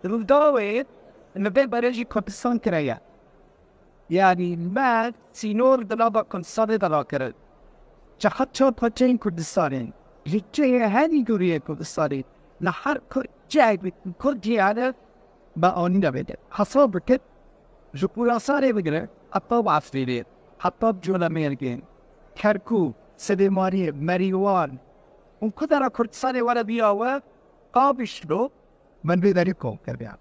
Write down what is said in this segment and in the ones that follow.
الداوي المبدأ بريجي كردستان كريا يعني ما سينور دلابا كونسالي دلاكرد جحتشو باتين كردستانين جيجي هذه قرية كردستانين نحر جاي كردي هذا ما أني نبدأ حصل بركت جبورا ساري بقرأ أطاب عفريين أطاب جولا ميرجين كركو سليماني مريوان وكذا كردستاني ولا بياوا قابشلو من بذلكم كبير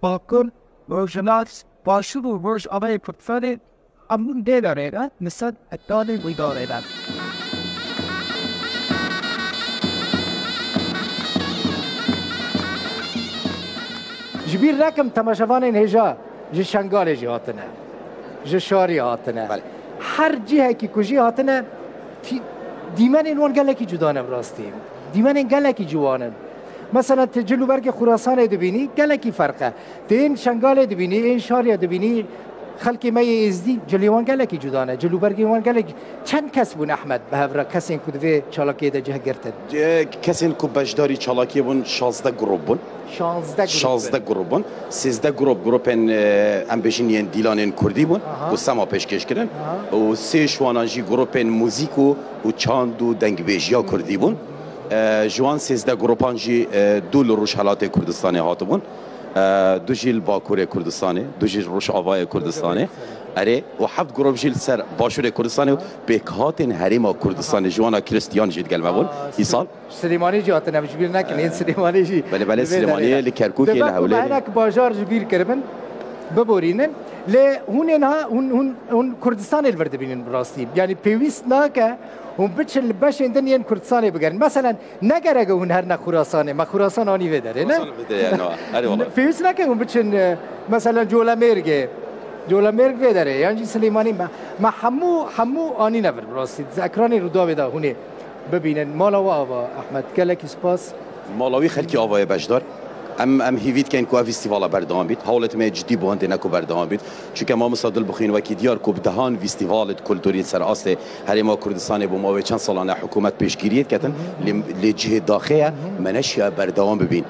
باكل روجنات باشلو روج أبي كردستاني أمون دلارينا نسد الداني ويدارينا جبیر رکم تماشاوان هجا ج شنگال جی هاتنه ج شاری هاتنه هر جهه کی کجی هاتنه دیمن اینوان گله کی جدانه براستیم دیمن این گله کی جوانه مثلا تجلو برگ خراسان دبینی گله کی فرقه تین شنگال دبینی این شاری دبینی خلقی می ازدی جلیوان گله کی جدانه جلو برگ وان گله چند کس بون احمد به هفره کسی کدوی چالاکی ده جه گرتن کسی کو بجداری چالاکی بون 16 گروه بون 16 گروه 13 گروپن امبیشنین دیلانن کردی بون و سما پیشکش کردن و سه شوانانجی گروپن موزیک و چاند و دنگبیجیا کردی بون جوان 13 گروپانجی دول روش حالات کردستانی هات بون دو جیل باکور کردستانی دو جیل روش آوای کردستانی اره و 7 گروپ جیل سر باشور کردستانی بکهاتن حریم کردستان جوانا کریستیان جید گلمه بون این سال سلیمانی جی هاتن همش بیر نکن این سلیمانی جی بله سلیمانی لکرکوکی لحوله دبک بازار جبیر کربن ببورینن لی هون کردستان الورد بینن براستی یعنی پیوست ناکه هم بچل باش اندن ین کردستان بگن مثلا نگرگه هون هر نخراسانه ما خراسان آنی وداره نه پیوست نکه هم بچن مثلا جولا مرگ وداره یعنی سلیمانی ما همو آنی نبر براستی ذکرانی رو داویده هونه ببینن مالاوی آوا احمد کلکی سپاس مالاوی خلکی آوای بجدار ام هیوید کن کو فستیوالا بردام بید حالت می جدی بوند نکو بردام بید چون ما مصادل بخین و کی دیار کو بدهان فستیوال کلتوری سر اصل هرما کردستان بو ما چند سالانه حکومت پیشگیریت کردن لجه داخله منش بردام ببین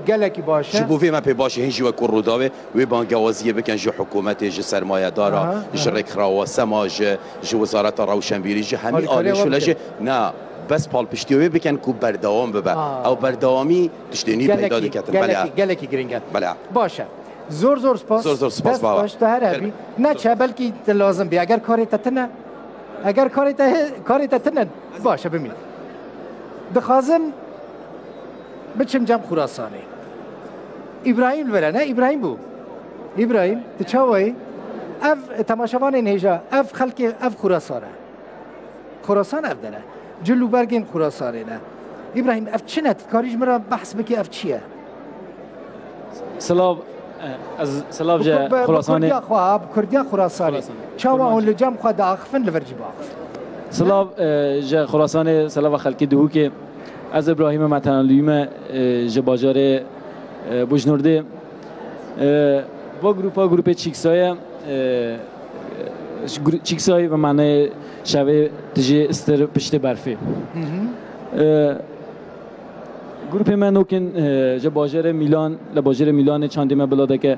گلکی باشه جبوی ما پی باشه هنجی و کروداوه و بانگوازیه بکن جو حکومت جو سرمایه دارا جو رکراو سماج جو وزارت روشنبیری جو همین آلشولش نه بس پال پشتیوی بکن کو بردوام ببر او بردوامی تشتینی پیدا دکتن گله کی گرینگه بله باشه زور سپاس بابا باش هربی نه چه بلکی لازم بی اگر کاری تتنه باشه ببین دخوازم بچم جام خراسانی ابراهیم وره نه ابراهیم تچاوی اف تماشاوان هجا اف خلق اف خراسان اف داره جلو برگین خراسانی نه ابراهیم اف چنت کاریج مرا بحث بکی اف چیه سلام جا خراسانی کردیا خراسانی چاوا اون لجام خود داخفن لورجی باخف سلام جا خراسانی سلام خلقی دهو که از ابراهیم متنالویم جا باجار بوجنورده با گروپ چیکسای و معنی شبه تجی استر پشت برفی گروپ من نوکن جا باجر میلان چندی ما بلاده که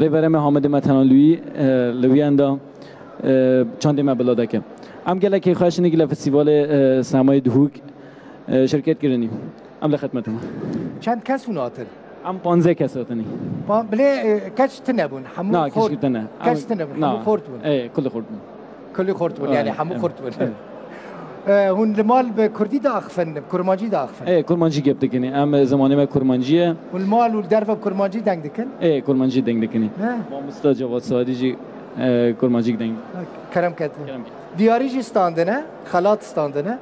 ریورم حامد متنالوی لویاندا چندی ما بلاده که ام گله که خواهش نگیله فستیوال سرمایه دهوک شرکت کردیم ام لخدمتم چند کس اوناتن ام 15 کس هاتنی بله کش تنبون همون نه کش تنه کش تنبون همون خورد بون کل خورد بون یعنی همون خورد بون هون المال به کردی داخفن کرمانجی داخفن کرمانجی گپ دکنی ام زمانه ما کرمانجیه والمال والدرب کرمانجی دنگ دکن کرمانجی دنگ دکنی ما مستاد جواد سعادی جی کرمانجی دنگ کرم کت دیاری جی استاندنه خلات استاندنه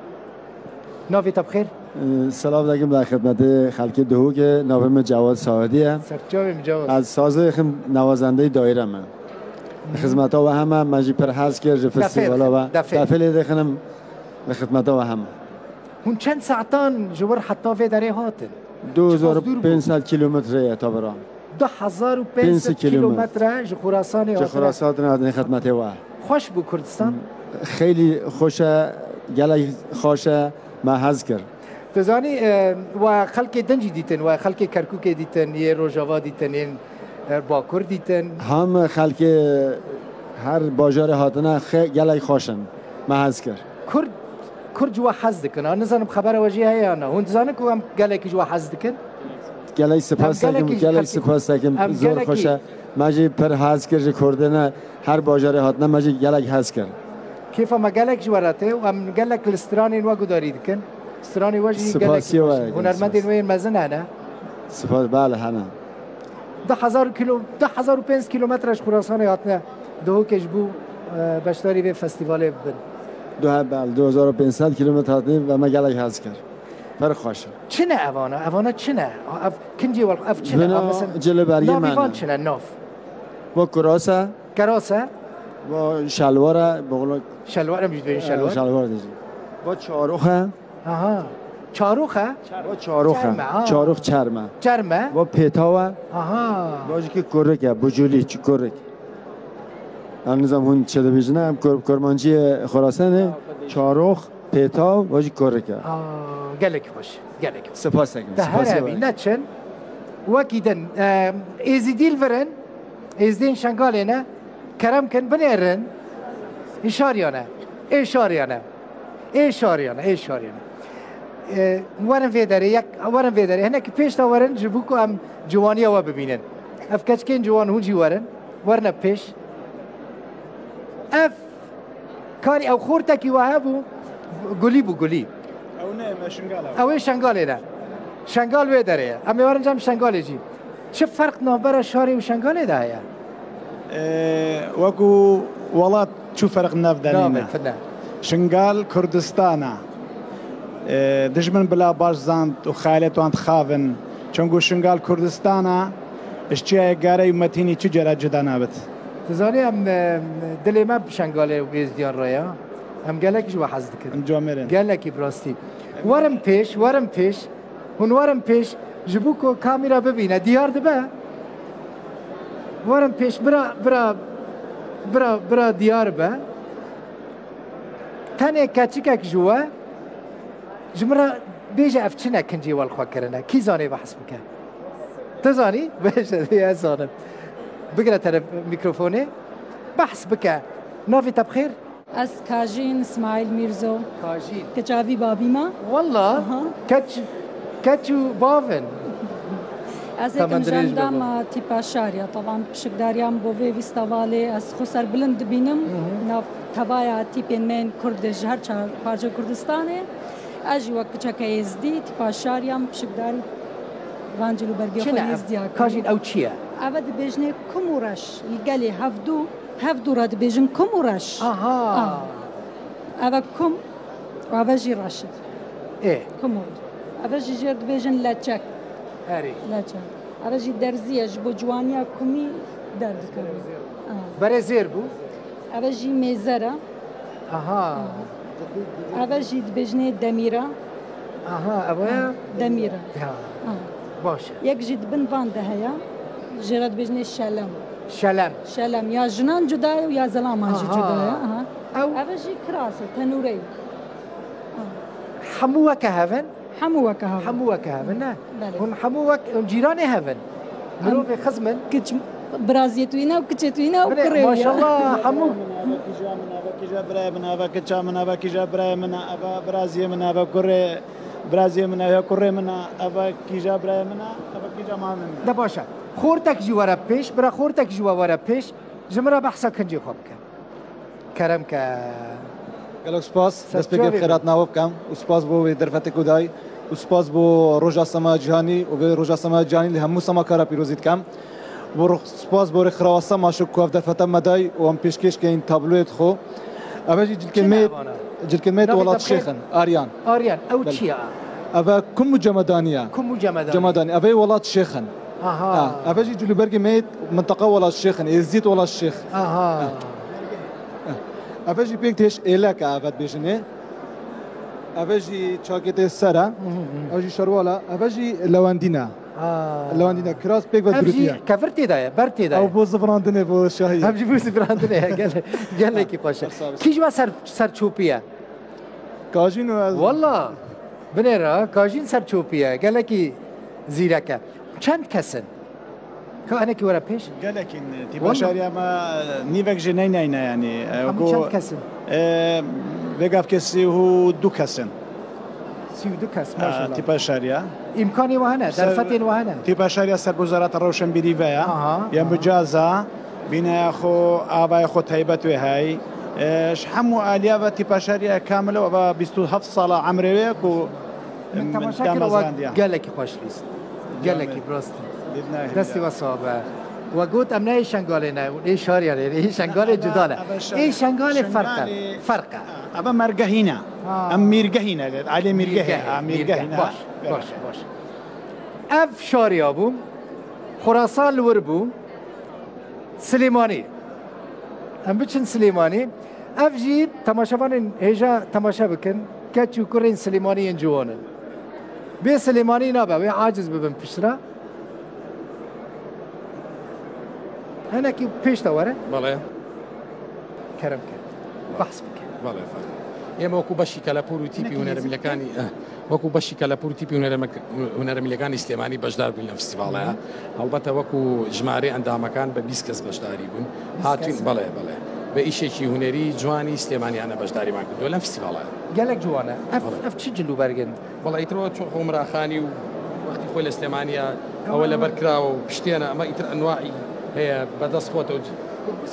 ناوی تبخیر سلام دارم در خدمت خلک دهو که ناوم جواد سعادیه از ساز نوازنده دایره من خدمت ها و همه مجی پر هست که فستیوال ها و دفعه دخنم به خدمت ها و همه هون چند ساعتان جور حتی في داره هاتن 2500 کیلومتر تا برام 2500 کیلومتر خراسانی هاتن خراسان خدمت ها خوش بو کردستان خیلی خوشه گله خوشه ما حز کرد تزانی و خلک دنجی دیتن و خلک کرکوک دیتن یه روجاوا دیتن یه باکور دیتن هم خلک هر باجار هاتنه گلک خوشن محض کرد کرد جوا حز دکن آن نزانم خبر واجی هایی آنها هون تزانه که هم گلک جوا حز دکن گلک سپاس تکم زور خوشه مجی پر حز کرد کرده نه هر باجار هاتنه مجی گلک حز کرد كيف ما قالك جوارته وام قال لك الاستراني الواقو داري كن استراني واجي قال لك هنرمند وين مازن انا سپاس بله هنا 10,000 كيلو 10,005 كيلومترش خراسان ياتنا دو كجبو بشداري به فستیوال بن دو بله 2500 کیلومتر هاتیم و ما گلک حز کرد پر خوشه چنه اوانا چنه کنجی ول اف چنه مثلا جلو برگه من نافیوان چنه ناف و کراسه با شلوار بقول شلوار میشه ببین شلوار دیگه با چاروخه چاروخه با چاروخ چرمه با پیتاوه باجی که کرکه بجولی چی کرک النظام هون چه بیجنه کرمانجی خراسانه چاروخ پیتاو باجی کرکه گلک خوش گلک سپاس تکم ده هر اوی نچن وکیدن ایزیدیل ورن ایزدین شنگاله نه کرم کن بنیرن اشاریانه ورن ویداره هنه که پیش تا ورن جبو که هم جوانی ها ببینن اف کچکین جوان هونجی ورن پیش اف کاری او خورتکی واه بو گلی اوه شنگاله نه شنگال ویداره اما ورن جام شنگاله جی چه فرق نابرا شاری و شنگاله ده هیا وەکو وڵات چوو فەرق نەفدەنینە شنگال کوردستانە دژمن بلا باش زاند و خیالێتوان خاون چونگو شنگال کوردستانە شتیایە گارەی مەتینی چ جێرا جدا نابێت تزانی ئەم دلێ مە شنگالێ و بێزدیان ڕێیە ئەم گەلێکیش وە حەز دکرد گەلێکی بڕاستی وەرم پێش هون وەرم پێش ji bo ku kamera bibîne diyar dibe werim pêş bira diyar be tenê keçikek ji we ji min re bêje ev çi ne kincî welxwe kirine kî zanê behs bike tu zanî bêje ez zanim bigire tere mikrofonê behs bike navê te bixêr ez Kajîn İsmail Mîrzo Kajîn keçavî babî me walla keç û bavin Ez êkim jendama tîpa şariya tavan pişikdariyan bo vê vîstavalê ez xwe serbilind dibînim nav tevaya tîpên me Kurd ji her parça Kurdistanê ez jî wek piçeke Êzdî tîpa şariyan pişikdarî vancî li bergê xwe Êzdiya Kajîn ew çi ye ev dibêjne kum û reş li gelê hevdû re dibêjin kum û reş ev kum ev jî reş kum ev jî jêr dibêjin leçek leçek ev jî derziye ji bo ciwaniya kumî derdikevin berê zêr bû ev jî mêzer e ev jî dibêjne demîr e demîr e baş e yek jî dibin van de heye jê re dibêjne şelem ya jinan cuda ye û ya zelaman jî cuda ye ev jî kiras e tenûrê hemû weke hevin hemû weke hevin hemû weke hevin ne hûn hemû wek cîranê hevin mirovê xizmin kiç biraziyê tu îne û kiçê tu îne û kurê maşallah hemû kîja birayê min eva kiça min eva kîja birayê min eva biraziyê min eva kurê biraziyê min eva kurê min eva kîja birayê min eva kîja man min de baş e xortek jî were pêş bira xortek jî we were pêş ji min re behsa kincê xwe bike kerem ke gelek spas destpêkê xêrat nava bikem û spas bo wê derfetê ku dayî û spas bo roja sema cîhanî û vê roja sema cîhanî li hemû semakara pîrozî dikem spas borê xirawa sema şik ku ev derfete me dayî û em pêşkêşkeyên tabloyê xwe ev jî cilkên me welat şêxin Aryan ew çi ye ev kum û cemedaniye cemedanî ev ê welat şêxin ev jî cilûbergê me minteqa welat şêxin êzdît welat şêx ev jî pêk têş êlek e ev dibêjinê ev jî çakêtê ser e ev jî şerwala ev jî lewendîn e kiraz pêk ve durutiye kevir tê de ye ber tê de ew bo zivirandinê bo şahî ev jî bo zivirandinê ye gelekî xweş e kî ji we serçûpî ye Kajîn û ez walla بنێرە کاژین سەر چۆپیە گەلێکی زیرەکە چەند کەسن کەوانێکی وەرە پێش گەلێکین تیپاشاریامە نیڤێک ژێنەی ناینایانی چەند کەسن بێگاف کەسی و دوو کەسن 32 کەس تیپاشاریە ئیمکانی وهەنە دەرفەتێن وهەنە تیپاشاریە سەر وەزارەتە ڕەوشنبیری vەیە یان بجازە بینایە خۆ ئاوای خۆ تایبەت وێ هەی هەموو ئالیا بە تیپاشاریە کاملەوە بە 27 ساڵە عەمرەوەیەک و گەلێکی خۆشویست گەلێکی بڕاستی دەستی وەسابە وەگوت ئەم نای شنگالێ ناون ئەی شاریانێ هی شنگالێ جودانە ئەی شنگالێ فەرقە ئەبە مەرگەهینە ئەم میرگەهینە عالێ میرگەهینە باش ئەف شاریا بوو خوراسان لور بوو سلێمانی ئەم بچن سلێمانی ئەف ژی تەماشەوانن هێژە تەماشا بکەن کەچ و کوڕین سلێمانیان جوانن بێ سلێمانی نابە وێ عاجز ببن پشترا هەنێکی پێشتە وەرە بەڵێ کەرم کرد بەحس بکە بەڵێ ئێمە وەکو بەشی کەلاپور و تیپی هونەرەمیلەکانی وەکو بەشی کەلاپور و تیپی هونەرەمیلەکانی سلێمانی بەشدار بووین لەم فستیڤاڵەیە هەڵبەتە وەکو ژمارە ئەندامەکان بە 20 کەس بەشداری بوون هاتوین بەڵێ بە ئیشێکی هونەری جوانی سلێمانیانە بەشداریمان کردووە لەم فستیڤاڵەیە گەلێک جوانە ئەف چ جلو بەرگن بەڵێ ئیترەوە چۆن خۆمراخانی و وەختی خۆی لە سلێمانیە ئەوە لەبەرکراوە و پشتێنە ئەمە ئیتر ئەنواعی هەیە بەدەست خۆتەوە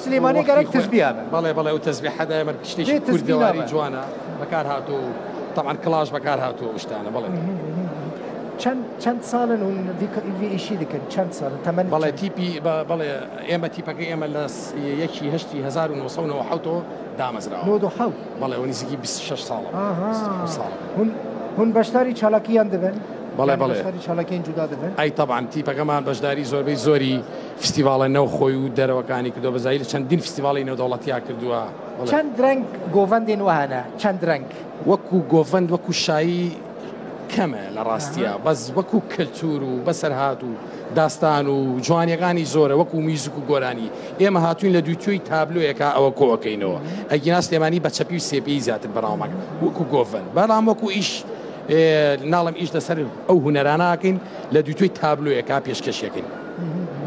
سلێمانی گەرەک تەسبیحە بەڵێ بەڵێ و تەسبیحە دایمەر شتێکی کوردەواری جوانە بەکار هاتوو طبعا کلاژ بەکار هاتووە شتانە بەڵێ چەند ساڵن و ئیشی دەکەن چەند ساڵ تەمەن بەڵێ تیپی بەڵێ ئێمە تیپەکەی ئێمە لە 1970 دامەزراوە بەڵێ و نزیکی 26 ساڵە هون بەشداری چالاکییان دەبن بەڵێ بەڵێ چالاکیین جودا دەبن ئەی طبعا تیپەکەمان بەشداری زۆربەی زۆری فستیڤاڵە نەوخۆی و دەرەوەکانی کردو بەزایی چەندین فستیڤاڵی نێودەوڵەتیا کردووە چەند درەنگ گۆڤەندێن وهانە چەند درەنگ وەکو گۆڤەند وەکو شایی کەمە لە ڕاستیە بەس وەکو کلتور و بەسەرهات و داستان و جوانیەکانی زۆرە وەکو میزیک و گۆرانی ئێمە هاتوین لە دووتوی تابلۆیەکە ئەوە کۆەکەینەوە ئەگینا سلێمانی بە چەپی و سێپی زیاتر بەراومەکە وەکو گۆڤەند بەڵام وەکو ئیش ناڵم ئیش لەسەر ئەو هونەراناکەین لە دووتوی تابلۆیەکە پێشکەشەکەین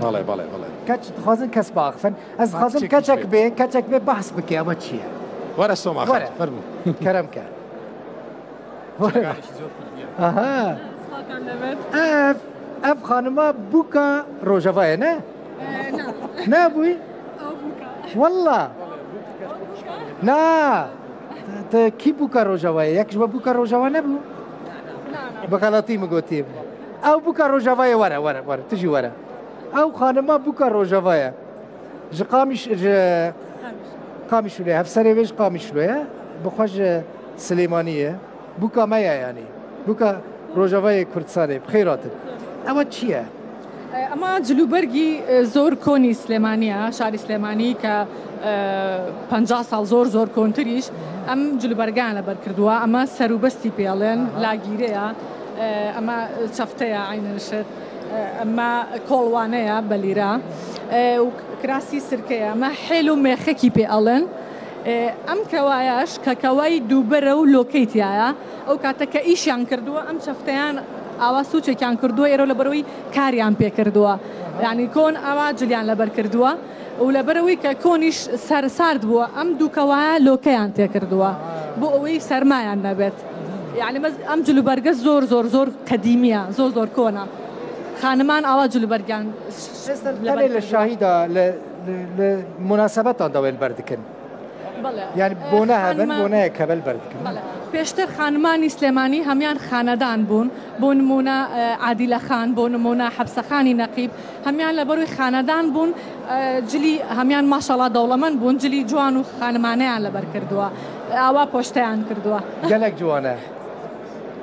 بەڵێ بەڵێ بەڵێ کەچ دخوازن کەس باخفن ئەس خازم کەچێک بێ بەحس بکە ئەمە چییە وەرە سۆما فەرموو کەرەم کە ئەف خانمە بووکە ڕۆژەڤایە نە نابووی وەڵا نا کی بووکە ڕۆژەوایە یەکش بە بووکە ڕۆژەوە نەبوو بەغەڵەتی مگوتیم ئەو بووکە ڕۆژەوایە وەرە تژی وەرە ئەو خانمە بووکە ڕۆژەوایە ژ قامیشولێ هەفسەرێ وێژ قامیشلوەیە بخۆش سلێمانیە بووکە مەیە ینی بووکە ڕۆژەوای کوردستانێ بخێراتن ئەوە چییە؟ ئەمە جلوبەرگی زۆر کۆنی سلێمانیە شاری سلێمانی کە 50 ساڵ زۆر کۆنتریش ئەم جلوبەرگان لەبەر کردووە ئەمە سەروبەستی پێڵێن لاگیرەیە ئەمە چەفتەیە عینەشت ئەمە کۆڵوانەیە بەلیرە و کراسی سرکەیە ئەمە حێل و مێخەکی پێ ئەڵێن ئەم کەوایەش کە کەوای دووبەرە و لۆکەیتیایە ئەو کاتەکە ئیشیان کردووە ئەم چەفتەیان ئاوا سوچێکیان کردووە ئێرە لەبەرەوەی کاریان پێ کردووە یعنی کۆن ئاوا جلیان لەبەر کردووە و لەبەرەوەی کە کۆنیش سەرسارد بووە ئەم دووکەوایە لۆکەیان تێ کردووە بۆ ئەوەی سەرمایان نەبێت یعنی ئەم جلوبەرگە زۆر قەدیمیە زۆر کۆنە خانمان ئاوا جلوبەرگیان لە شاهیدا لە مناسبەتان دەوێن بەردەکەن یعنی بۆ نەهابن بۆ نایە کەبەل بەردەکەن پێشتر خانمانی سلێمانی هەمیان خانەدان بوون بۆ نمونە عادیلە خان بۆ نمونە حەبسەخانی نەقیب هەمیان لەبەروی خانەدان بوون جلی هەمیان ماشەڵا دەوڵەمەند بوون جلی جوان و خانمانەیان لەبەر کردووە ئاوا پۆشتەیان کردووە گەلێک جوانە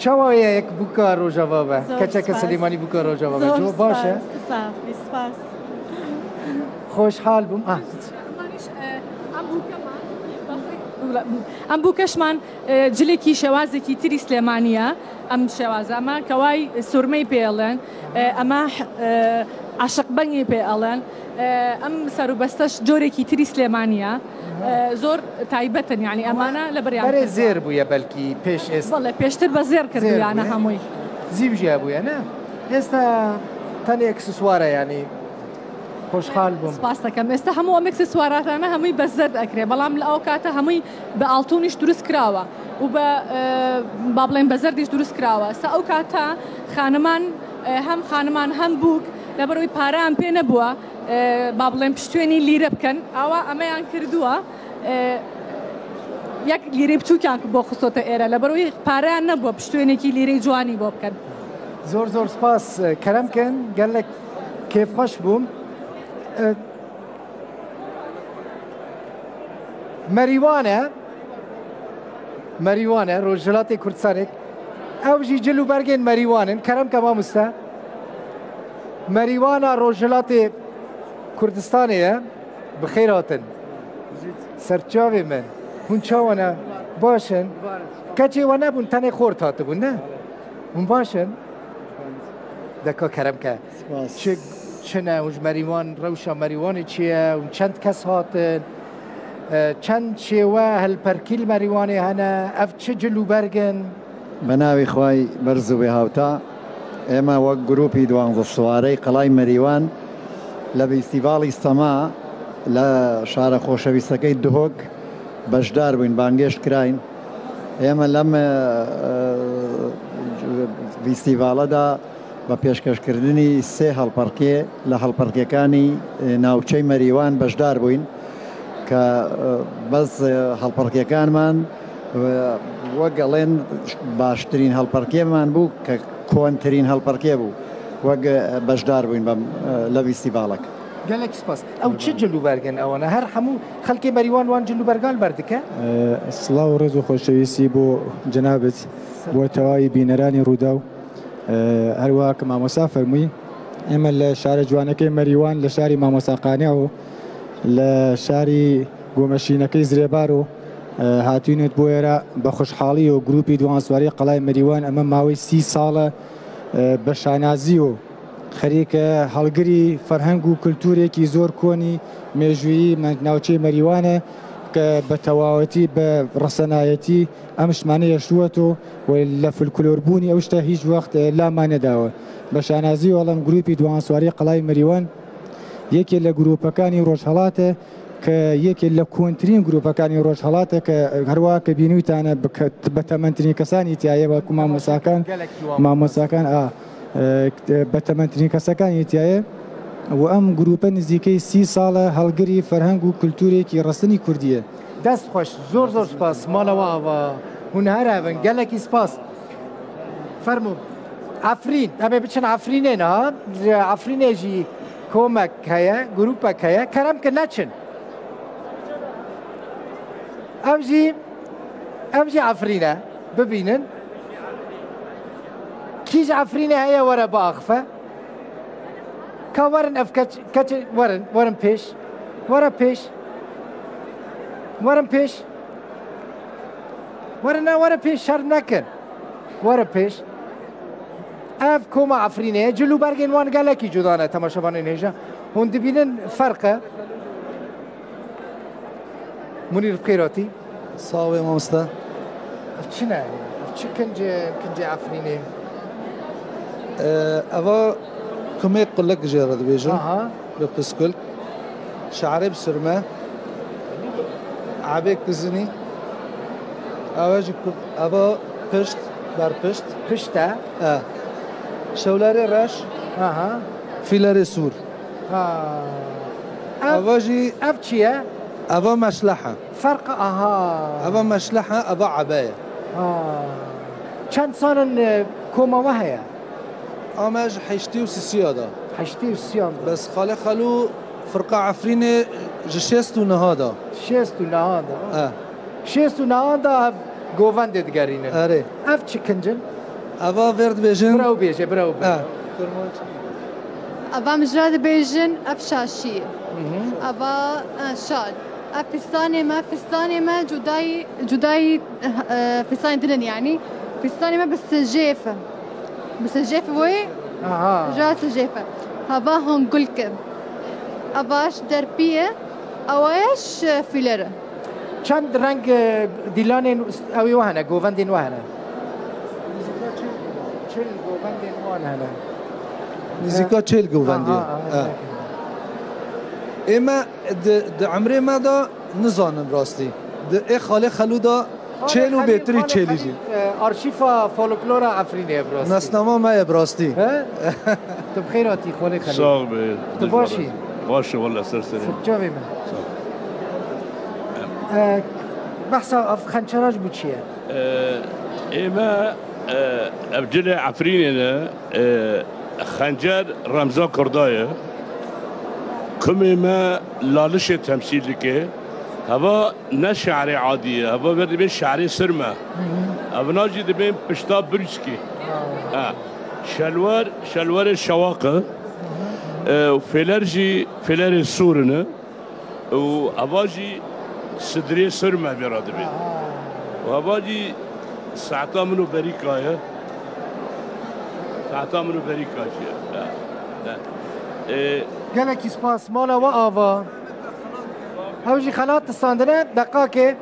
چاوایە یەک بووکە ڕۆژەوە بە کەچەکە سلێمانی بووکە ڕۆژەوە باشە خۆشحاڵ بووم ئەم بووکەشمان جلێکی شێوازێکی تری سلێمانیە ئەم شێوازە ئەمە کەوای سورمەی پێڵێن ئەمە عاشق بەنگی پێ ئەڵێن ئەم سەروبەستەش جۆرێکی تری سلێمانیە زۆر تایبەتن یعنی ئەمانە لە بەریان بەرێ زێر بووە بەلکی پێش ئێستا بەڵێ پێشتر بە زێر کردویانە هەمووی زیوژیا بووە نە ئێستا تەنێک سوسوارە ینی خۆشحال بووم سپاس دەکەم ئێستا هەموو ئەم ئەکسسواراتانە هەمووی بە زەرد ئەکرێ بەڵام لە ئەو کاتە هەمووی بە ئاڵتونیش دروست کراوە و بە با بڵێن بە زەردیش دروست کراوە سا ئەو کاتە خانمان هەم خانمان هەم بووک لەبەرەوەی پارەیان پێ نەبووە با بڵێن پشتێنی لیرە بکەن ئەوە ئەمەیان کردووە یەک لیرەی بچووکیان بۆ خستۆتە ئێرە لەبەرەوەی پارەیان نەبووە پشتێنێکی لیرەی جوانی بۆ بکەن زۆر زۆر سپاس کەرەمکەن گەلێک کێفخۆش بووم مەریوانە ڕۆژهەڵاتی کوردستانێک ئەوژی جل و بەرگێن مەریوانن کەرەم کە مامۆستا مەریوانە ڕۆژهەڵاتی کوردستانەیە بخێر هاتن سەرچاوێ من هون چاوانە باشن کەچێ وە نەبوون تەنێ خۆرت هاتبوون نە هون باشن دەکا کەرەمکە چنە وش مەریوان ڕەوشە مەریوانی چییە و چەند کەس هاتن چەند شێوە هەلپەرکیل مەریوانێ هەنە ئەف چ جل و بەرگن بە ناوی خوای بەرز و بێهاوتا ئێمە وەک گروپی دوانزە سوارەی قەڵای مەریوان لە فیستیڤاڵی سەما لە شارە خۆشەویستەکەی دهۆک بەشدار بووین بانگێشت کراین ئێمە لەم فیستیڤاڵەدا بە پێشکەشکردنی سێ هەڵپەرکێ لە هەڵپەرکەکانی ناوچەی مەریوان بەشدار بووین کە بەس هەڵپەرکەکانمان وەک گەڵێن باشترین هەڵپەرکێمان بوو کە کۆنترین هەڵپەرکێ بوو وەک بەشدار بووین لە فیستیڤاڵەک گەلێک سپاس ئەو چ جلوبەرگن ئەوەنە هەر هەموو خەڵکی مەریوان وان جلوبەرگان بەردەکە سڵاو و ڕێز و خۆشەویستی بۆ جەنابەت بۆ تەواوی بینەرانی ڕوودا و هەروە کە مامۆسا فەرمووی ئێمە لە شارە جوانەکەی مەریوان لە شاری مامۆساقانیا و لە شاری گۆمەشینەکەی زرێبار و هاتوینت بۆ ئێرە بە خۆشحاڵی و گروپی دوانسواری قەڵای مەریوان ئەمە ماوەی 30 ساڵە بە شانازی و خەریکە هەڵگری فەرهەنگ و کولتورێکی زۆر کۆنی مێژوویی ناوچەی مەریوانە کە بە تەواوەتی بە ڕەسەنایەتی ئەم شمانەیە شووەت و لە فولکلۆربوونی ئەو شتە هیچ وەخت لامان نەداوە بە شانازی وەڵام گروپی دوانسواری قەڵای مەریوان یەکێک لە گروپەکانی ڕۆژهەڵاتە کە یەکێک لە کۆنترین گروپەکانی ڕۆژهەڵاتە کە هەروە کە بینویتانە بە تەمەندترین کەسانی تایە وەکو مامۆساکان بە تەمەندترین کەسەکانی تایە و ئەم گروپە نزیکەی 30 ساڵە هەڵگری فەرهەنگ و کولتورێکی ڕستنی کوردیە دەست خۆش زۆر زۆر سپاس ماڵەوە هونەرەبن گەلێکی سپاس فەرموو ئەفرین ئەمێ بچن ئەفرینێنە ئەفرینێژی کۆمەک هەیە گروپەک هەیە کەرەم کە نەچن ئەمژی ئەفرینە ببینن کیژ ئەفرینە هەیە وەرە باخفە کە وەرن ئەف کەچ وەرن پێش وەرە پێش وەرن پێش وەرە پێش شەر نەکەن وەرە پێش ئەف کۆمە ئەفرینەیە جلو بەرگێن وان گەلێکی جودانە تەماشەبانێن هێژە هون دبینن فەرقە منیر بخێراتی ساوێ مامۆستا چنە چ کنجێ ئەفرینێ ئەوە کمێک قولەک ژێرە دەبێژن بە پسکل شعرێ بسرمە عابێک بزنی ئەوە پشت بەرپشت پشتە شەولارێ ڕەش فیلەرێ سوور ئەوەژی ئەف چییە؟ ئەوە مەشلەحە فەرقە ئەوە مەشلەحە ئەوە عەبایە چەند ساڵن کۆمەوە هەیە؟ ئەمەش حیشتی و سیسیادا حیشتی و سیان بەس خاڵێ خەلو فرقە عەفرینێ ji şêst û niha şêst û niha şêst û niha da ev govendê digerînin erê ev çi kincin eva vêr dibêjin biraw bêje biraw eva mijra dibêjin ev şaşî eva şal ev fistanê me cudayî fistanê dilin yanî fistanê me bi sijêfe bi sijêfe wê ja sijêfe heva hûn gul kir evaş derpî ye ewayeş fîlere چند رنگ دیلان اوی وهنه گووندین وهنه چل گووندین وهنه نزیکا 40 گووندی اما د عمره ما دا نزانم راستی د خاله خلودا 40 و بهتری 40 جی آرشیف فولکلور افرینه براستی نسنما ما براستی تو بخیراتی خاله خلود ساغ به تو باشی باشه والله سرسری جاوی من بحثا خنچراج بود چیه؟ اما ابجل عفرینه خنجر رمزا کردایه کمی ما لالش تمثیل که هوا نه شعر عادیه هوا برده به شعر سرمه هوا ناجی ده بین پشتا برسکی شلوار شواقه و فلر سورنه و هوا جی صدری سرمه براده بین و هوا جی ساعتا منو بریکایه ساعتا منو بریکایه گلکی سپاس مالا و آوا هاوجی خلات ساندنه دقاقه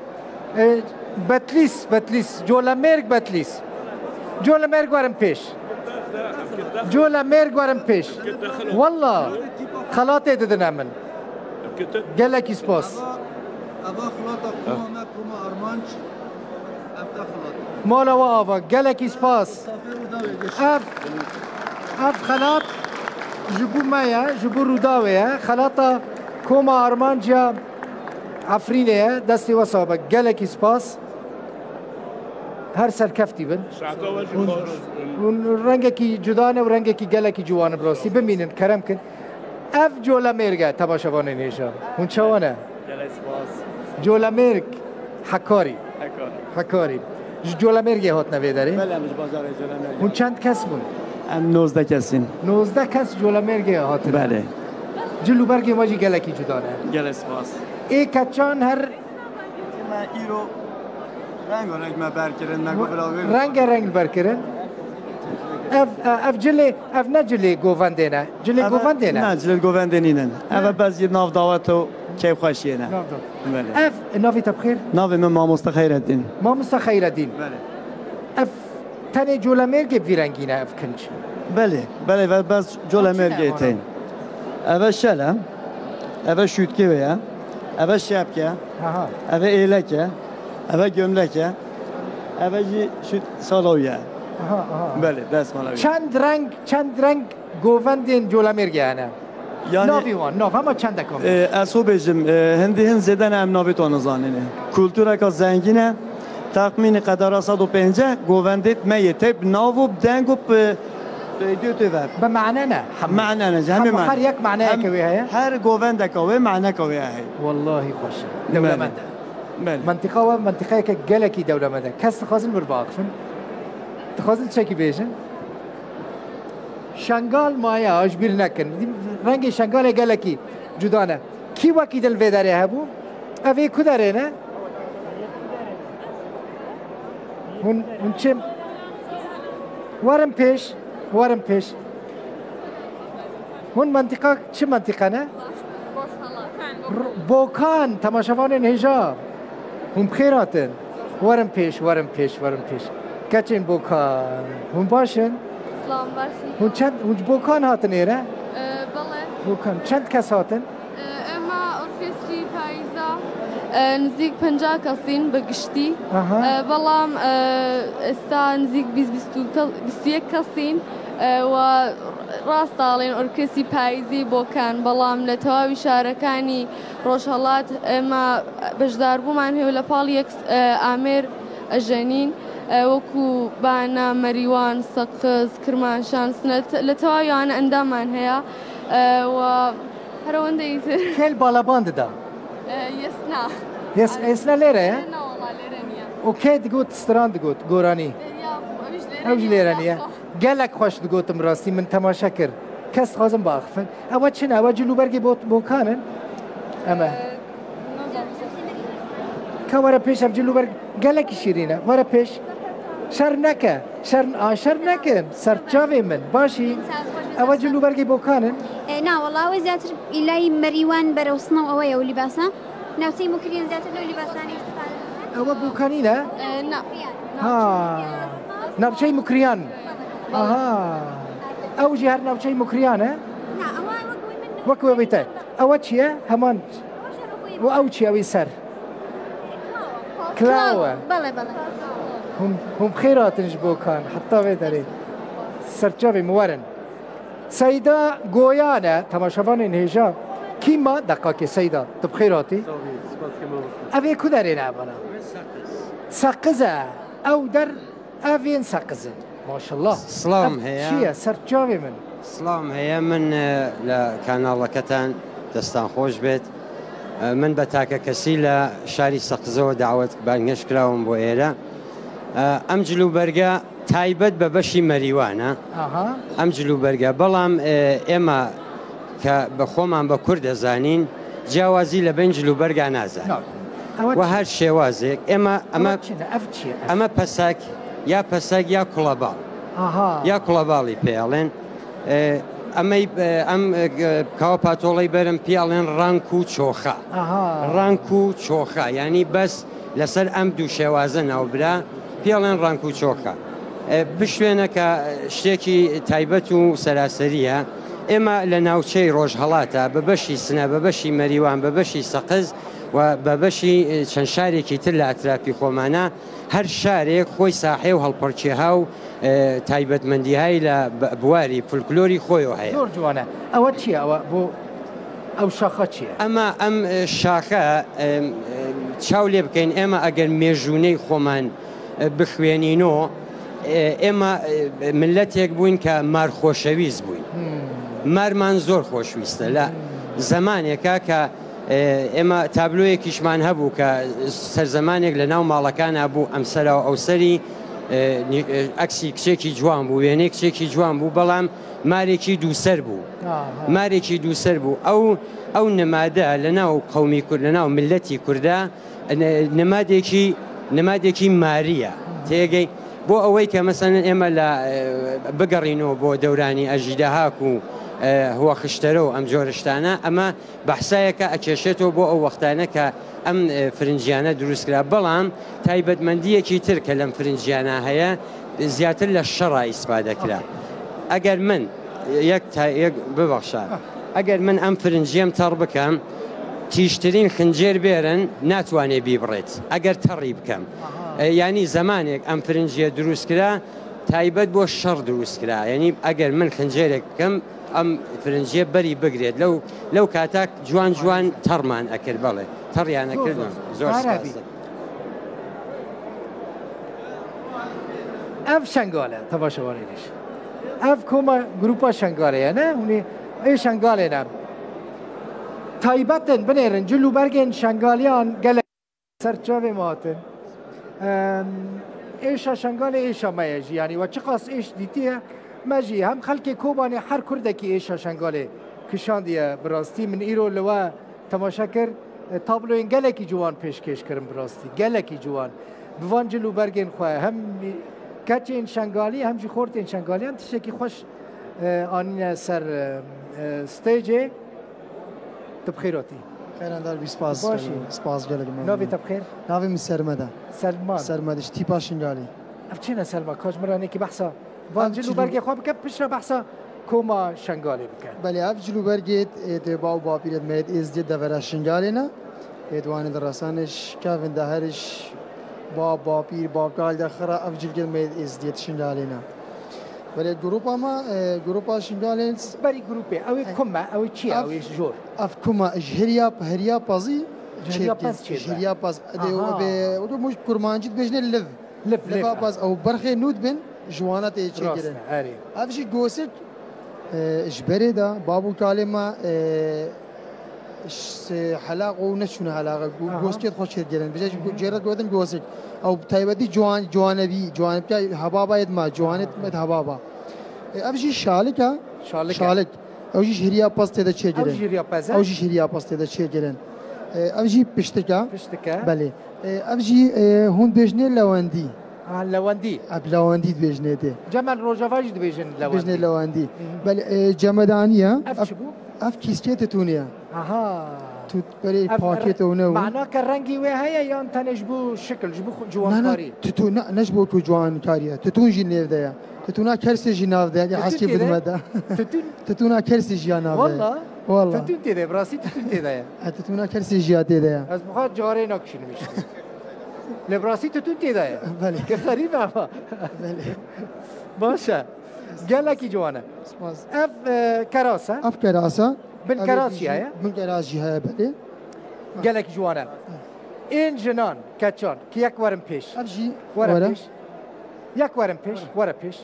بتلیس جولا مرگ بتلیس جولا مرگ وارم پیش جولا مرگ وارم پیش والله خلات ددن من گلکی سپاس مالا و آوا گلکی سپاس اف خلات جبو مایا جبو روداوه خلاطا کوما ارمانجا عفرینه دستی وصابه گلکی سپاس هر سرکفتی بن رنگه کی جدانه و رنگه کی گلکی جوانه براستی ببینن کرم کن اف جولا مرگه تماشاوانه نیشا اون چوانه جولا مرگ حکاری جولا مرگه هات نویداری اون چند کس بون 19 کسین 19 کس جولا مرگه هات بله جلو برگه ماجی گلکی جدانه گل اسپاس ای کچان هر ما ایرو رنگ ما برکرن نگو رنگ برکرن اف نه جلی گووندینه جلی گووندینه نه جلی گووندینه اف بعضی ناو دعوتو کیف خوشیه نه اف ناوی تبخیر ناوی من ماموستا خیرالدین بله اف تنه جولا مرگه بیرنگینه اف کنچ بله و بس جولا مرگه تین اف شله اف شوتکه ویا اف شبکه اف ایلکه اف gömleke اف جی شوت سالویه بله دست مالا چند رنگ گووندین جولا مرگه نه yani ناف ama چند کم اسو بجم هندی هند زدن ام ناوی تو زانینه کلتورا کا زنگینه تخمین قدر 150 گووندیت میته ناو دنگو دیو تو به معنی نه همه معنی هر یک معنی کوي هر گووند کوي معنی کوي والله خوش دولمنده منطقه که گلکی دولمنده کس تخازن برباقفن تخازن چکی بیشن شنگال مایا اجبیر نکن رنگ شنگال گلکی جدانه کی وکی دل ویداره هبو اوی کداره نه هون چه وارم پیش هون منطقه چه منطقه نه بوکان تماشاوان هجا هون بخیراتن وارم پیش کچین بوکان هون باشن سلام باشی هون چند بوکان هاتن ایره؟ بله بوکان چند کس هاتن؟ اما ارکستری پاییزا نزیک 50 کسین بگشتی بلام استا نزیک 21 کسین و ڕاستاڵێن ئۆرکێسی پاییزی بۆکان بەڵام لە تەواوی شارەکانی ڕۆژهەڵات ئێمە بەشداربوومان هەیە لە پاڵ یەک ئامێر ئەژەنین وەکو بانە مەریوان سەقز کرماشان لە تەواویانە ئەندامان هەیە و هەرەوەندەی تر کێل باڵەبان دەدا ئێسنا لێرەیە و کێ دگوت ستران دگوت گۆرانی ئەوش لێرە نییە gelek xoş digotim rastî min temaşa kir kes xwazim biaxivin ew çin ew cilûbergê bokanin em ka were pêş ev cilûberg gelekî şîrîn e were pêş şer neke şer nekin serçavê min başî ew cilûbergê bokanin نا والله وزياتر إلهي مريوان بروسنا وأويا ولباسا ناوتي ممكن ينزاتر لو لباساني ئەوە بووکانینە؟ ها ناوچەی مکریان ئەوژی هەر ناوچەی مکریانە؟ وەکوە بیتە ئەوە چییە؟ هەمان و ئەو چی ئەوی سەر؟ کلاوە هم خێراتنش بۆکان حتا بێ دەرێ سەرچاوی موەرن سەیدا گۆیانە تەماشەوانên هێژا کیما دەقاکێ سەیدا tu بخێراتی؟ ئەvê ku derê nabana سەقزە ئەو دەر ئەvên سەقزن ماشەڵڵا سڵام هەیە چییە سەرچاوی من؟ سڵام هەیە من لە کاناڵەکەتان دەستان خۆش بێت من بە تاکە کەسی لە شاری سەقزەوە داوت بانگەش کراوم بۆ ئێرە ئەم جلوبەرگە تایبەت بە بەشی مەریوانە ئەم جلوبەرگە بەڵام ئێمە کە بە خۆمان بە کورد دەزانین جیاوازی لە بین جلوبەرگا نازان و هەر شێوازێک ئەمە پەسەک یا پەسەک یا کوڵەباڵ یا کوڵەباڵی پێڵێن ئەم کاوە پاتۆڵی بەرم پیاڵێن ڕانک و چۆخە ڕانک و چۆخە ینی بەس لەسەر ئەم دوو شێوازە ناوبرا پیاڵێن ڕانک و چۆخە بشوێنە کە شتێکی تایبەت و سەراسەریە ئێمە لە ناوچەی ڕۆژهەڵاتە بە بەشی سنە بە بەشی مەریوان بە بەشی سەقز و بە بەشی چەند شارێکی تر لە ئەتراپی خۆمانە هەر شارێک خۆی ساحێ و هەڵپەرچێها و تایبەتمەندیهایی لە بواری فولکلۆری خۆیەوە هەیە زۆر جوانە ئەوە چییە ئەوە بۆ ئەو شاخە چییە؟ ئەم شاخە چاو لێ بکەین ئێمە ئەگەر مێژوونەی خۆمان بخوێنینەوە ئێمە ملەتێک بووین کە مارخۆشەویست بووین مارمان زۆر خۆشویستە لە زمانێکە کە ئێمە تابلۆیەکیشمان هەبوو کە سەرزەمانێک لە ناو ماڵەکانە بوو ئەمسەرەوە ئەوسەری ئەکسی کچێکی جوان بوو وێنەی کچێکی جوان بوو بەڵام مارێکی دووسەر بوو مارێکی دووسەر بوو ئەو نمادە لە ناو قەومی کورد لە ناو ملەتی کووردا نمادێکی ماریە تێگەی بۆ ئەوەی کە مەسەن ئێمە لە بگەڕینەوە بۆ دەورانی ئەژیدەهاک و هو خشتەرە و ئەم جۆرەشتانە ئەمە بەحسایەکە ئەکێشێتەوە بۆ ئەو وەختانە کە ئەم فرنجیانە دروستکرا بەڵام تایبەتمەندیەکی تر کە لەم فرنجیانە هەیە زیاتر لە شەڕا ئیسپادەکرا ئەگەر من ببەخشە ئەگەر من ئەم فرنجیم تەڕ بکەم تیشترین خنجێر بێرن ناتوانێ بیبڕێت ئەگەر تەڕی بکەم ینی زمانێک ئەم فرنجیە دروستکرا تایبەت بۆ شەڕ دروستکرا ینی ئەگەر من خنجێرێک بکەم ئەم فرنجیە بەری بگرێت لەو کاتاک جوان جوان تەڕمان ئەکرد بەڵێ تەڕیانەکردن زۆر ئەف شنگالە تەماشەوانێنش ئەف کۆمە گروپا شنگالەیە نە هونی ئێ شنگالێنە تایبەتن بنێرن جلوبەرگێن شنگالیان گەلە سەرچاوێ ماتن ئێشە شنگالێ ئێشە مەیەژی ینی وە چ قاس ئێش دیتیە مەژی هەم خەلکێ کۆبانێ هەر کوردێکی ئێشە شنگالێ کشاندیە بڕاستی من ئیرۆ لەوە تەماشا کرد تابلۆین گەلێکی جوان پێشکەشکردن بڕاستی گەلێکی جوان بوان جلوبەرگێن خوێ هەم کەچێن شنگالی هەمجی خۆرتێن شنگالیان تشتێکی خۆش ئانینە سەر ستێجێ تبخیراتی خێراندار بیسپاس سپاس گەلێک ناوی تبخیر ناوی من سەرمەدە سەرمەدش تیپا شنگالی ئەف چێنە سەرما کاژمرانێکی بەحسا وان جلوبەرگێ خۆ بکە پشتە بەحسا کۆما شنگالی بکە بەێ ئەف جلوبەرگێت دێ باو باپیرێت مێت ئێزدێت دەڤەرە شنگالێنە ئێدوانێت ڕاستانش کاڤندا هەرش باپیر باکال دەخرا ئەف جلگێت مێت ئێزدێت شنگالێنە بەێ گروپامە گروپا شنگالێن بەری گروپێ ئەوەی کومە ئەوەی چی ئەوەی زۆر ئەف کومە هەریا پازی هەریا پاز مش کورمانجیت بێژنێ لڤ پاز ئەو بەرخێ نوت بن جوانە تێچێگرن ئەفشی گۆسێت ژبەرێدا بابوو کالێمە حەلاق و نەچوونە هەلاقە گۆسکێت خۆشێتگەرن بژێ جێرە گۆدن گۆسێک ئەو تایبەتی جوانەبی جوانبکە هەبابایت ما جوانێت مێت هەبابا ئەفژی شالێکە شالێک ئەوژیش هەریا پاس تێدە چێگرن ئەوژیش هەریا پاس تێدە چێگرن ئەوژی پشتەکە بەێ ئەوژی هون بێژنێ لەوەندی لەوەندی لەوەندی دبێژنێتێ جەمەل ڕۆژەڤژ دبێژن بێژنێ لەوەندی جەمەدانیە ئەف کیسکێتە تونیە تو برای پاکت و نه معنا که رنگی و هیا یا تنش بو شکل جبو جوانکاری تو نه نجبو کو جوانکاریه تو جی نفده تو نه کرسی جی نفده که حس کی بدمده تو نه کرسی جی نفده والله تو تیده براسی تو تیده تو نه کرسی جی تیده از بخواد جاره نکشین میشه لبراسی تو تیده بله که غریبه اما بله باشه گله کی جوانه اف کراسه بن كراسي هيا بن كراسي هيا بله قالك جوانا إن جنان كاتشان كي يك ورم بيش أبجي ورا بيش يك ورم بيش ورا بيش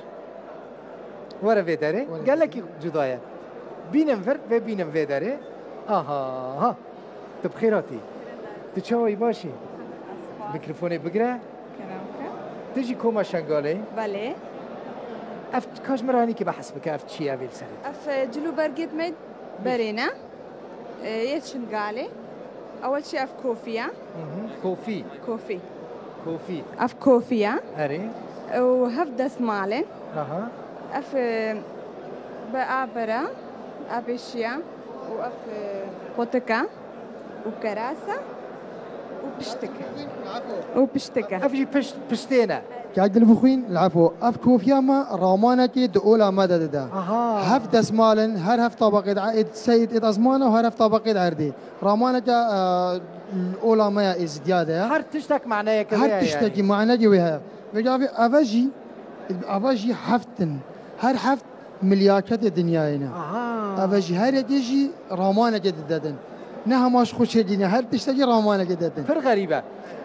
ورا فيداري قالك جدايا بينم فرد وبينم فيداري ها تبخيراتي تشاوي باشي ميكروفوني بقرا تجي كوما شنغالي بله اف كاش مراني كي بحسبك اف تشي افيل سنه اف جلو برقت مد برينا يتشنقالي أول شيء أف كوفية كوفي أف كوفية أري وهف دسمالن أها أف بأبرة أبيشيا وأف بوتكا وكراسة وبشتكة أفجي بشتينا قاعد الفخين العفو اف كوفيا ما رامانا كي دولا مدد ده هف دسمالن هر هف طبقه عيد سيد ازمانه وهر هف طبقه عردي رامانا كا الاولى ما ازدياده هر تشتك معناه كذا هر تشتكي معناه ويها وجافي افاجي حفتن هر حفت ملياكات الدنيا هنا افاجي هر يجي رامانا كي ددن نه ماش خوش الدنيا هر تشتكي رامانا كي ددن فر غريبه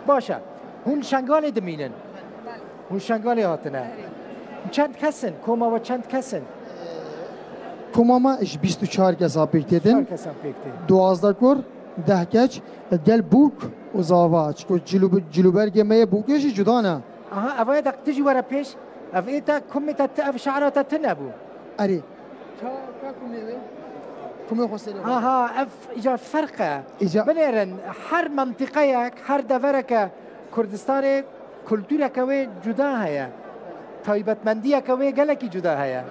باشا هون شنغال دمينن هون شنغال هاتنه چند کسن کوما و چند کسن کوما ما 24 کسا پیکتدن 12 کور 10 کچ دل بوک و زاواچ کو جلوبرگ می بوکش جدانه اوه دق تجي ورا بيش افيتا كوميتا تاف شعرات تنبو اري كومي خسر اف اجا فرقه بنيرن هر منطقه هر دورك كردستان كلتورك وي جدا هيا تایبەتمەندیەکە وێ گەلێکی جودا هەیە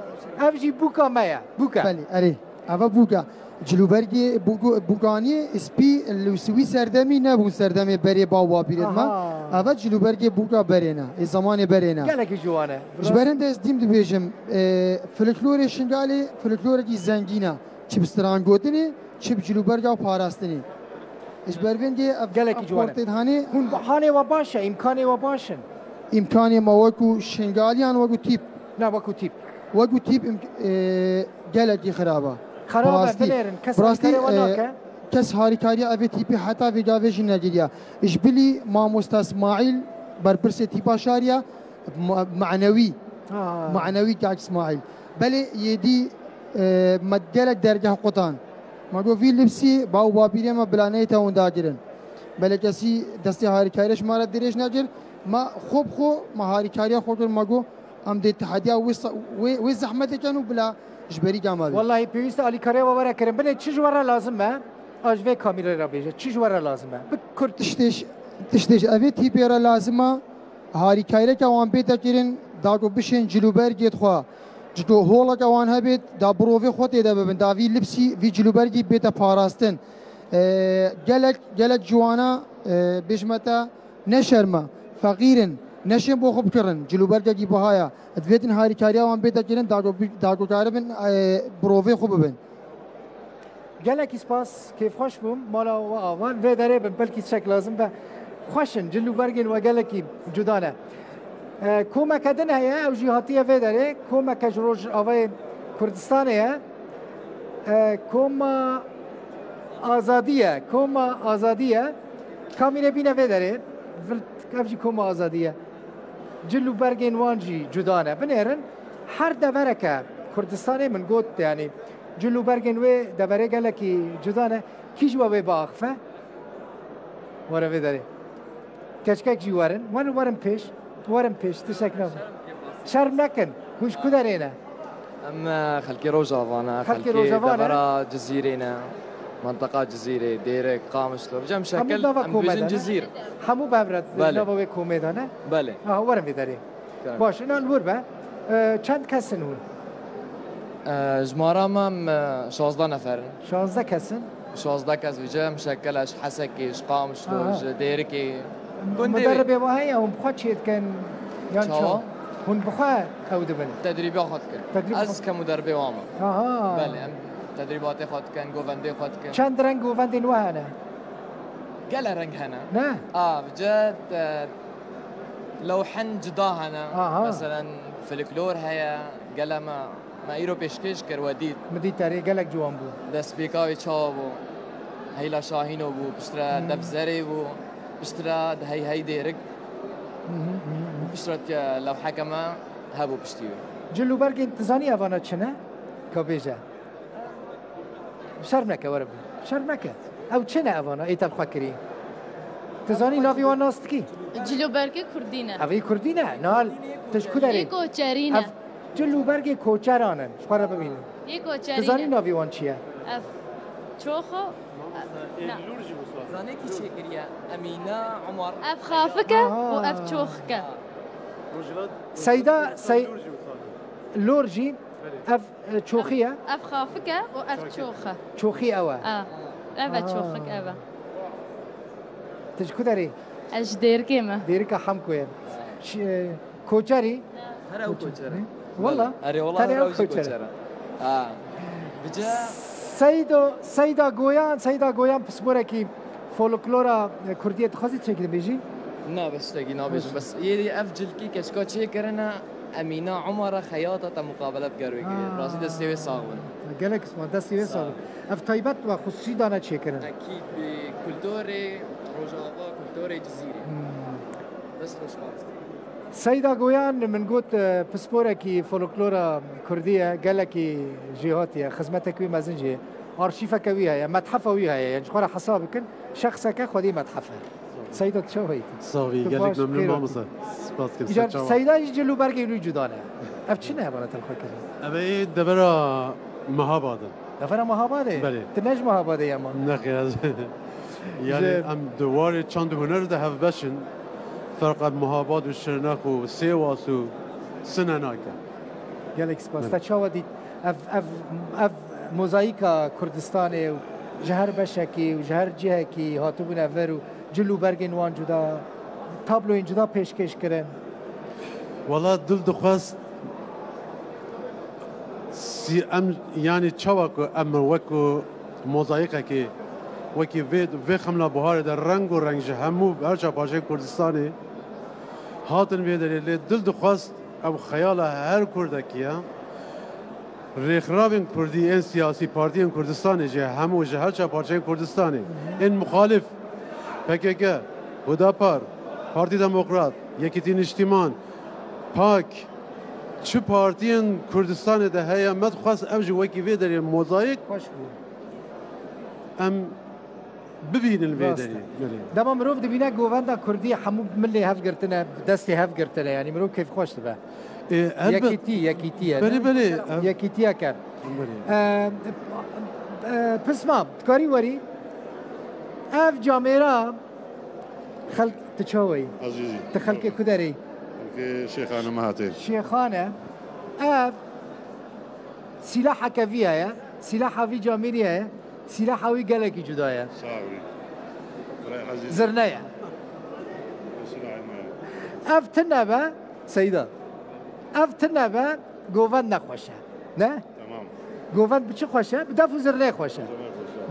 ئەوژی بووکە مەیە بووکە ئەرێ ئەوە بووکە جلوبەرگی بووکانی سپی لوسوی سەردەمی نەبوو سەردەمێ بەرێ باو واپیرێتمە ئەوە جلوبەرگی بووکە بەرێنە ئی زمانێ بەرێنە گەلێکی جوانە ژبەرن دەست دیم دبێژم فلکلۆرێ شنگالێ فلکلۆرێکی زەنگینە چ بسترانگۆتنێ چ جلوبەرگا و پاراستنی ژبەرێندێ گەلێکی جوانە هانێ هون بەحانێ وە باشە ئیمکانێ وە باشن امکانی ما وکو شنگالیان وکو تیپ نه وکو تیپ گلکی خرابه بنیرن براستی کس هاریکاری اوی تیپی حتی ویداویجی نگیریا اجبلی ما اسماعیل برپرس تیپا شاریا معنوی که اسماعیل بله یدی مدگلک درگه قطان ما گو وی لبسی باو بابیری ما بلانه تا اون داگیرن بله کسی دستی هاریکاریش مارد دیرش نگیر ما خوب مهاری کاریا خود ماگو ام دی اتحادیه و زحمت کنو بلا جبری جامال والله پیوست علی کاری و ورا کریم بله چی جوره لازمه آجوه کامیل را بیشه چی جوره لازمه بکرد تشتیش اوی تیپی را لازمه هاری کاری که وان بیت کرین داگو بشین جلوبرگیت خوا جدو هولا که وان هبید دا بروفی خود ایده ببین دا وی لبسی وی جلوبرگی بیت پاراستن گلک جوانا بشمتا نشرمه فقیرن نشیم بو خوب کردن جلوبرگی بهایا ادویتن هاری کاریا وان بیت کردن داگو کاربن بروفی خوب ببین گلکی سپاس کیف خوش بوم مالا و آوان و داره بن بلکی چک لازم به خوشن جلوبرگین و گلکی جدانه کومه کدن هیا او جهاتیه و داره کومه کجروج آوای کردستانه کومه آزادیه کامیره بینه و داره کافجی کوم آزادیه جلو برگین وانجی جدانه بنیرن هر دوره که کردستانی من گوت یعنی جلو برگین و دوره گله کی جدانه کی جوابه باخفه وره بداری کچکک جوارن ورم پیش تشکرم شرم نکن هوش کدرینه اما خلقي روجافانا خلقي دبرا جزيرينا منطقة جزيرة ديرك قامش لو جم شكل بيجن جزيرة همو ببرد نبوي کومدانه بله ورم بداری باش اینا نور به چند کسن هون جمارة مام 16 نفر 16 كسن 16 كاس وجا مشكلش حسكي شقام شلوج ديركي مدرب وهي هم بخوتشيت كان يانشو هون بخوا او دبل تدريبي اخذ كان از كمدرب واما بله ام تدريبات اخذ كان جوفاندي اخذ كان چند رنگ جوفاندي وهنا قال رنگ هنا نه بجد لو حن جدا هنا مثلا فلكلور هيا قال ما ايرو بيشكش كر وديد مدي تاري قالك جوان بو دس بيكاوي تشابو هيلا شاهينو بو بشترا دفزري بو بشترا هي ديرك بشترت لو حكما هابو بشتيو جلو برق انتظاني افانا چنه كابيجا شرمك ورب شرمك او چنه افانا ايتال خاكري تزاني نافي واناستكي جلو برق كردينه اوي كردينه نال تشكو داري كوچرينه جلو برق کوچرانن شخوره ببینیم كوچرينه تزاني نافي وان چیه اف چوخو زاني كي شكريا امينه عمر اف خافكه واف چوخكه سيدا لورجي اف چوخيه اف خافكه واف چوخه چوخي اوا اف چوخك اوا تشكو داري اش دير كيما ديرك حمكوين كوچري هراو كوچري والله اري والله هراو كوچري بجا سيدا گویان پسپوره کی فولکلورا کردیت خاصی چه کده بیجی؟ نه بس تاگی نابیجم بس یه افجل کی کشکا چه کرنا امینه عمر خیاطه مقابله بگروی کرد راسی دستیوی ساغون گلک اسمان دستیوی ساغون اف طایبت و خصوصی دانه چه کرن؟ اکید به کلتور روجاوا کلتور جزیره بس خوشبخت سيدا گویان من گوت پسپوره کی فولکلورا کردیه گلکی جهاتیه خدمتك وی مزنجه آرشیفه کویه یا متحفه ویه یعنی خورا حساب کن شخصه که خودی متحفه سيدا چه هایی؟ صافي قالك ممنون مامسا سپاس كثير سيدا يجلو برقي يلو جدانه اف چنه هبانه الخكر ابي دبرا مهاباده دبرا مهاباده بله تنج مهاباده يا ما نخير يعني ام دوار چند هنر ده هف بشن فرق مهاباد و شرناك و سيواس و سنناكا قالك سپاس تا چاودي اف موزايكا كردستاني و جهر بشكي و جهر جهكي هاتوبون افرو جلو برگن وان جدا تابلو این جدا پیشکش کردن والله دل دخواست سی ام یعنی چواکو ام وکو موزاییکه که وکی وی خملا بهار در رنگ و رنگ همو هرچه پاشه کردستانی هاتن ویدری لی دل دخواست ام خیال هر کردکیه ریخرابین کردی این سیاسی پارتی این کردستانی جه همو جه هرچه پاشه کردستانی این مخالف PKK، هداپار، پارتی دموکرات، یکیتی نشتیمان، پاک، چه پارتیان کردستان ده هیا مد خواست اوج وکی وی داری موزاییک ام ببینن وی داری دما مروف دبینا گووندا کردی همو ملی هف گرتنه دستی هف گرتنه یعنی مروف کیف خوش تبه یکیتی بله یکیتی کرد پس ما تکاری وری اف جامعه خلق تشوي عزيزي تخلق كدري شيخانه مهاتين شيخانه اف سلاحك فيها يا سلاحها في جامعه سلاحها وي قالك جدايا صاوي زرنايا اف تنبا سيدا اف تنبا جوفان نخوشه نه تمام جوفان بچه خوشه بدافو زرنه خوشه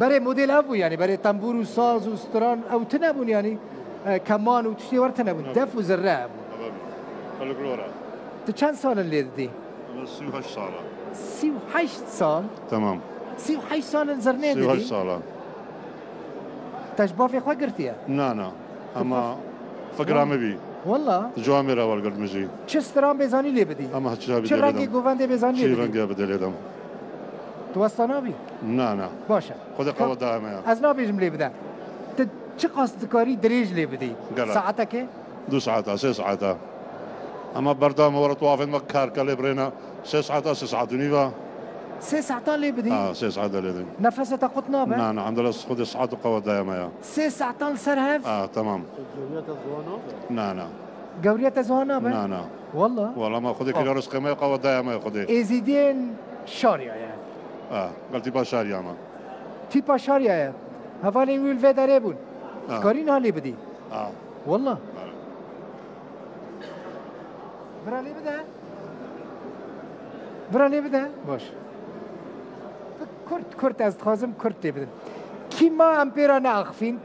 برای مدل ابو يعني برای تنبور و ساز و ستران او تنبون يعني كمان و تشتي ور تنبون دف و زره ابو فولكلورا تو چند سال اللي دي 38 سال 38 سال تمام 38 سال زرنه دي 38 سال تشبه في خو قرتيا نا اما فقرامي بي والله جواميرا والقرد مجي چه ستران بزاني لي بدي اما هتشابي چه رنگي گوونده بزاني لي بدي چه رنگي بدي لي تو استانابي نه باشه خود قوت دائمه از نابیجم لی بده چه قصدکاری دریج لی بدی ساعته که 2 ساعات 3 ساعات اما بردام ورا طوافين مكار كالبرينا 6 ساعات 6 ساعات ونيفا 3 ساعات لي بدي 6 ساعات لي بدي نفسه تاخذ نابه نعم الحمد لله خذ ساعات وقوت دائمه 3 ساعات سرهف تمام نعم قورية زوانا نعم والله والله ما خذي كيلو رزق ما قوت دائمه خذي ازيدين شاریا قلتی با شاریا ما تیپا شاریا هفانی ویل و داره بون کاری نالی بدی والله برالی بده برالی بده باش کرد از خازم کرد بدن کیما امپیرا ناخفین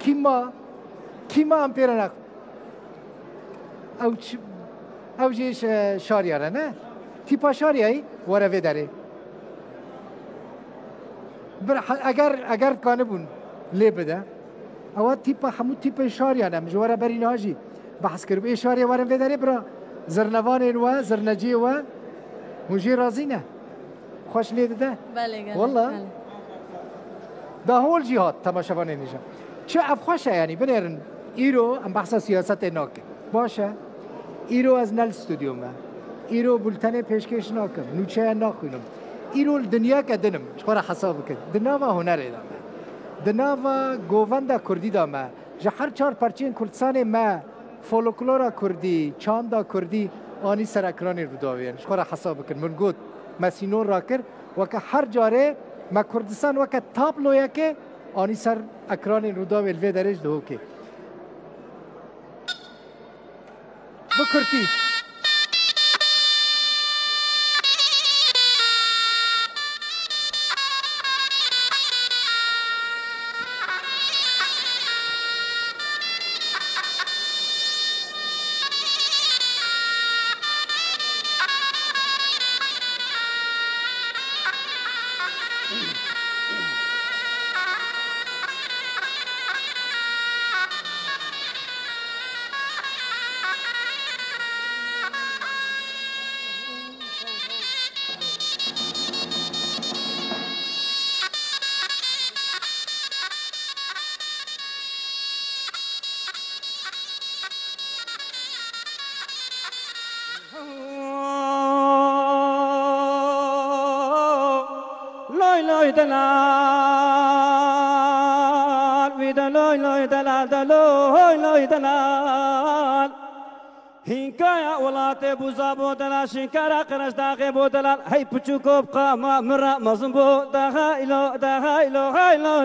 کیما امپیرا ناخ او جیش شاریاره نه تیپا شاریایی وره داره اگر کانه بون لی بده او تیپا همون تیپ شاریانه مجوره بری ناجی بحث کرد ای شاریه وره داره برا زرنوان و زرنجی و مجی رازی نه خوش لیده ده بله والله ده هول جهاد تماشاوان نیجا چه افخوشه یعنی بنرن ایرو ام بحث سیاست ناکه باشه ایرو از نل استودیو ما ایرو بولتن پیشکش ناکم نوچه ناخوینم ایرو دنیا که دنم شخور حساب کرد دناوا هنر دامه دناوا گووندا کردی دامه جه هر چهار پرچین کردستان ما فولکلورا کردی چاندا کردی آنی سرکرانی رو داوین شخور حساب کرد من گود مسینور را کرد و که هر جاره ما کردستان و که تابلویا که آنی سر اکرانی رو داویل وی درش دهو که بکرتی لوی دلال ویدا لوی دلال لوی دلال هینکایا ولات بوزا بو دلال شینکارا قرش داغه بو دلال هی پچو کوب قاما مرا مزن بو دهایلو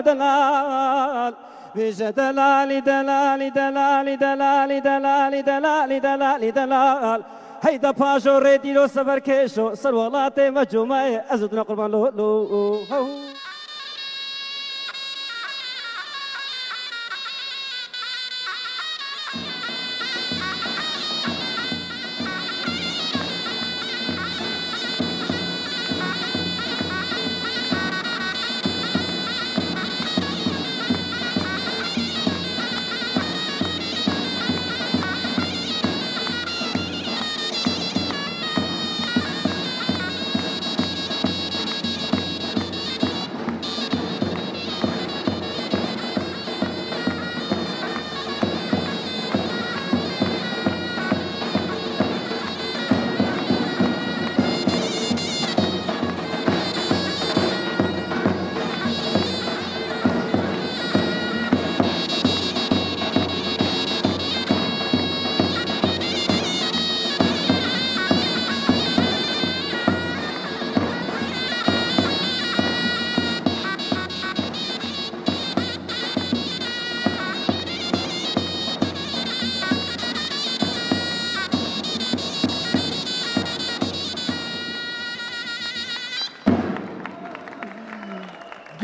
دلال ویژه دلالی دلالی دلالی دلالی دلالی دلالی دلالی دلال هيدا باجو ريديلو سفر كيشو سلوالاتي مجموعة أزدنا قربان لو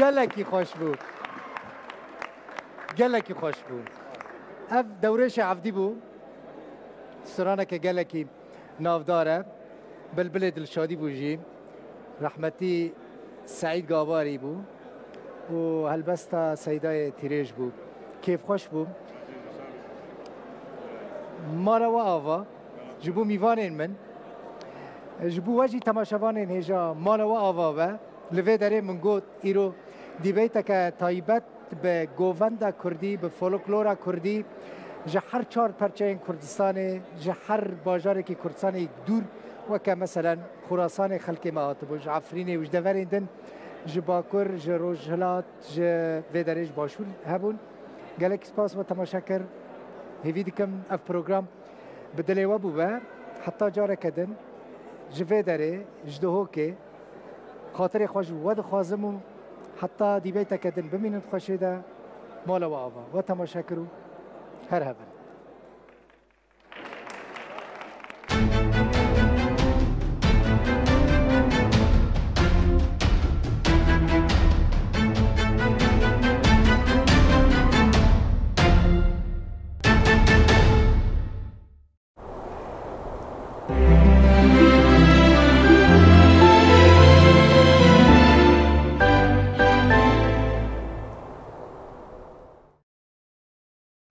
گلکی خوش بود گلکی خوش بود اف دورش عفدی بود سرانه که گلکی نافداره بلبل دلشادی بوجی رحمتی سعید گاواری بود و هلبستا سیدای تیریج بود کیف خوش بود مارا و آوا جبو میوانین من جبو وجی تماشاوانین هجا مارا و آوا و لوی داره من گوت ایرو دیبیتا که تایبت به گووندا کردی به فولکلورا کردی جه هر چهار پرچه این کردستان جه هر باجاری که کردستان دور و که مثلا خراسان خلق ما هاتبو جه عفرین وجده وریندن جه باکر جه روجهلات جه ویدرش باشور هبون گلک سپاس و تماشا کر هیوی دکم اف پروگرام بدلی و بوبه حتی جاره کدن جه ویدره جده که خاطر خوش ود خازم حتی دیبه تکدن ببینید خوشیده مال و آبا و تماشا کرو هر هفن